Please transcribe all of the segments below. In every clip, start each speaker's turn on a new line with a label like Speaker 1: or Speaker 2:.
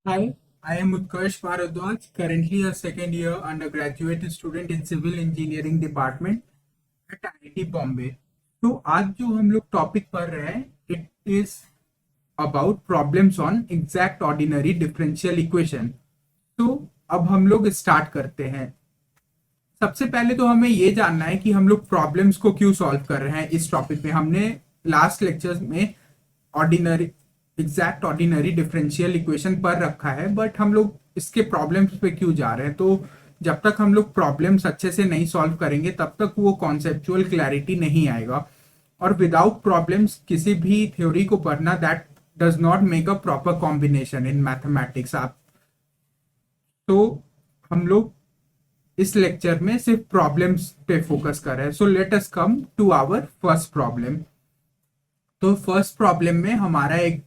Speaker 1: Hi, I am Utkarsh Bharadwaj, currently a second year undergraduate student in Civil Engineering Department at IIT Bombay. तो आज जो हम लोग topic पढ़ रहे हैं it is about problems on exact ordinary differential equation. तो अब हम लोग स्टार्ट करते हैं। सबसे पहले तो हमें ये जानना है कि हम लोग प्रॉब्लम्स को क्यों सॉल्व कर रहे हैं। इस टॉपिक में हमने लास्ट लेक्चर में ordinary exact ordinary differential equation पर रखा है, बट हम लोग इसके प्रॉब्लम्स पे क्यों जा रहे हैं। तो जब तक हम लोग प्रॉब्लम्स अच्छे से नहीं सॉल्व करेंगे तब तक वो कॉन्सेप्चुअल क्लैरिटी नहीं आएगा। और विदाउट प्रॉब्लम्स किसी भी थ्योरी को पढ़ना that does not make a proper combination in mathematics. आप तो हम लोग इस लेक्चर में सिर्फ प्रॉब्लम्स पे फोकस कर रहे हैं। So let us come to our first problem. तो फर्स्ट प्रॉब्लम में हमारा एक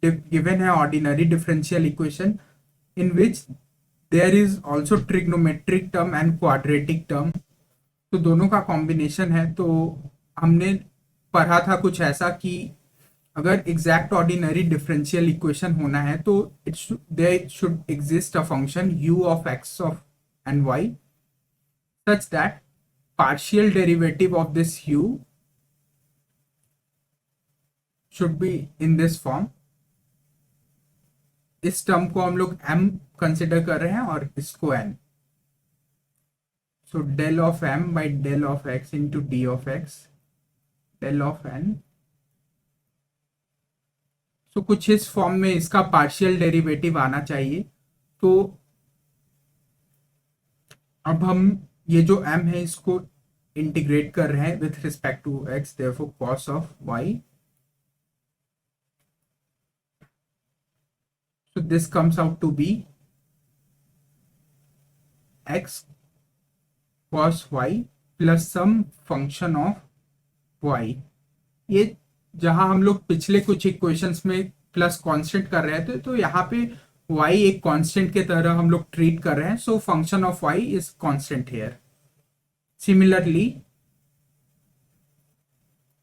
Speaker 1: गिवन है ordinary differential equation in which there is also trigonometric term and quadratic term. तो दोनों का कॉम्बिनेशन है। तो हमने पढ़ा था कुछ ऐसा कि अगर एग्जैक्ट ऑर्डिनरी डिफरेंशियल इक्वेशन होना है तो there should exist a function u of x of and y such that partial derivative of this u should be in this form। इस टर्म को हम लोग m कंसिडर कर रहे हैं और इसको n। So del of m by del of x into D of x del of n। So कुछ इस फॉर्म में इसका पार्शियल डेरिवेटिव आना चाहिए। तो अब हम ये जो m है इसको इंटीग्रेट कर रहे हैं with respect to x, therefore cos of y। so this comes out to be x cos y plus some function of y। ये जहां हम लोग पिछले कुछ इक्वेशंस में प्लस कांस्टेंट कर रहे थे तो यहाँ पे y एक कांस्टेंट के तरह हम लोग ट्रीट कर रहे हैं। So function of y is constant here. Similarly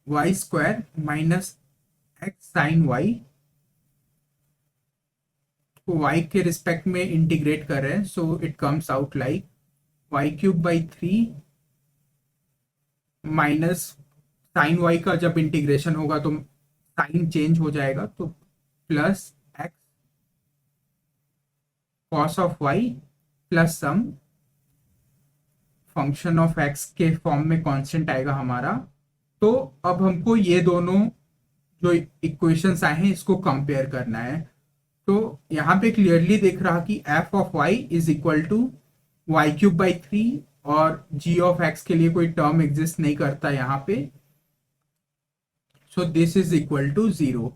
Speaker 1: y square minus x sine y को y के रिस्पेक्ट में इंटीग्रेट कर रहे हैं। So it comes out like y cube by three minus sine y का जब इंटीग्रेशन होगा तो साइन चेंज हो जाएगा, तो plus x cos of y plus some function of x के फॉर्म में कांस्टेंट आएगा हमारा। तो अब हमको ये दोनों जो इक्वेशंस आए हैं इसको कंपेयर करना है। तो यहाँ पे क्लियरली दिख रहा कि f of y is equal to y cube by three और जी ऑफ एक्स के लिए कोई टर्म एग्जिस्ट नहीं करता यहाँ पे। So this is equal to zero.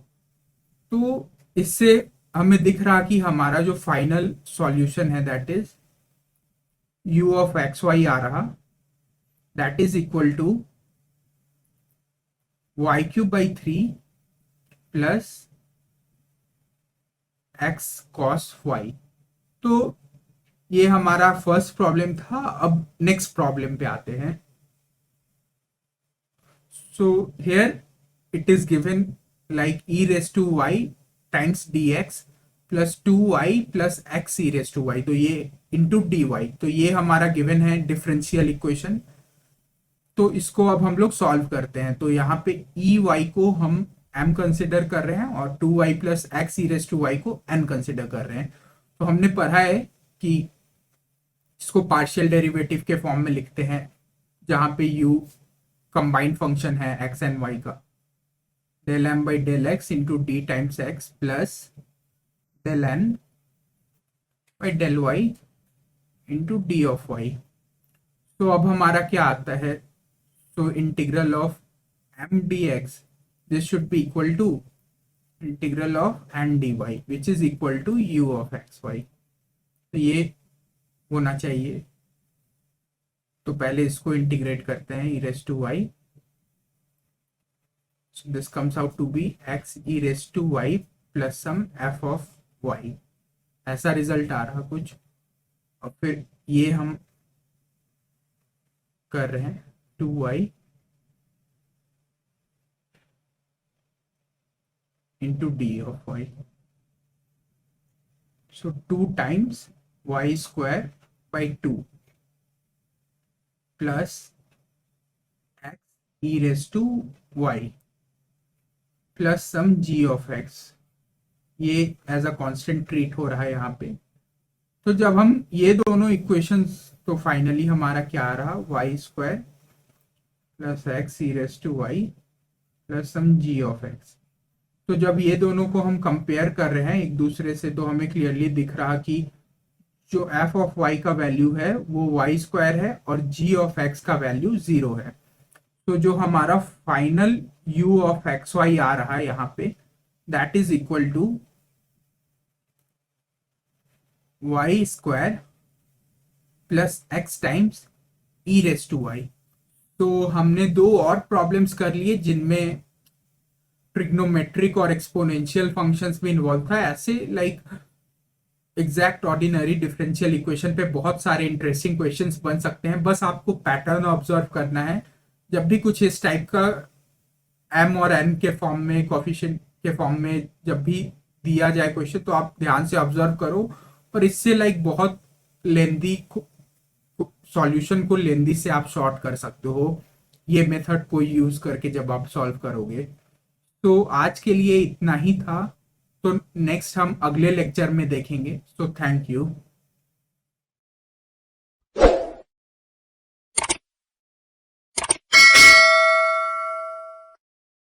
Speaker 1: तो इससे हमें दिख रहा कि हमारा जो फाइनल सॉल्यूशन है that is u of x y आ रहा, that is equal to y cube by three plus x cos y. तो ये हमारा फर्स्ट प्रॉब्लम था। अब नेक्स्ट प्रॉब्लम पे आते हैं। So here it is given like e raise to y times d x plus two y plus x e raise to y, तो ये इंटू डी वाई। तो ये हमारा गिवन है डिफरेंशियल इक्वेशन। तो इसको अब हम लोग सॉल्व करते हैं। तो यहाँ पे ई वाई को हम m कंसिडर कर रहे हैं और two y plus x e raise to y को n कंसिडर कर रहे हैं। तो हमने पढ़ा है कि इसको पार्शियल डेरिवेटिव के फॉर्म में लिखते हैं जहां पे u कंबाइंड फंक्शन है x एंड y का, del m by del x into d times x plus del n by del y into D of y. तो अब हमारा क्या आता है। So integral of m dx this should be equal to integral of n dy which is equal to u of x y। तो ये होना चाहिए। तो पहले इसको इंटीग्रेट करते हैं e raise to y. so this comes out to be x e raise to y plus some f of y। ऐसा रिजल्ट आ रहा कुछ। और फिर ये हम कर रहे हैं two y into D of y. So 2 times y square by 2 plus x e raised to y plus some g of x, ये एज अ कांस्टेंट ट्रीट हो रहा है यहाँ पे। तो जब हम ये दोनों इक्वेशंस, तो फाइनली हमारा क्या आ रहा, y square plus x e raise to y plus some g of x. तो जब ये दोनों को हम कंपेयर कर रहे हैं एक दूसरे से, तो हमें क्लियरली दिख रहा कि जो एफ ऑफ वाई का वैल्यू है वो वाई स्क्वायर है और जी ऑफ एक्स का वैल्यू 0 है। तो जो हमारा final u of x y आ रहा है यहाँ पे, that is equal to y square plus x times e raise to y. तो हमने दो और प्रॉब्लम्स कर लिए जिनमें ट्रिग्नोमेट्रिक और एक्सपोनेंशियल फंक्शंस भी इन्वॉल्व था। ऐसे like exact ordinary differential equation पे बहुत सारे इंटरेस्टिंग क्वेश्चंस बन सकते हैं। बस आपको पैटर्न ऑब्जर्व करना है। जब भी कुछ इस टाइप का m और n के फॉर्म में, कोफिशिएंट के फॉर्म में जब भी दिया जाए क्वेश्चन, तो आप ध्यान से ऑब्जर्व करो। और इससे लाइक बहुत लेंदी सॉल्यूशन को लेंदी से आप शॉर्ट कर सकते हो ये मेथड को यूज करके जब आप सॉल्व करोगे। तो आज के लिए इतना ही था। तो नेक्स्ट हम अगले लेक्चर में देखेंगे। So thank you.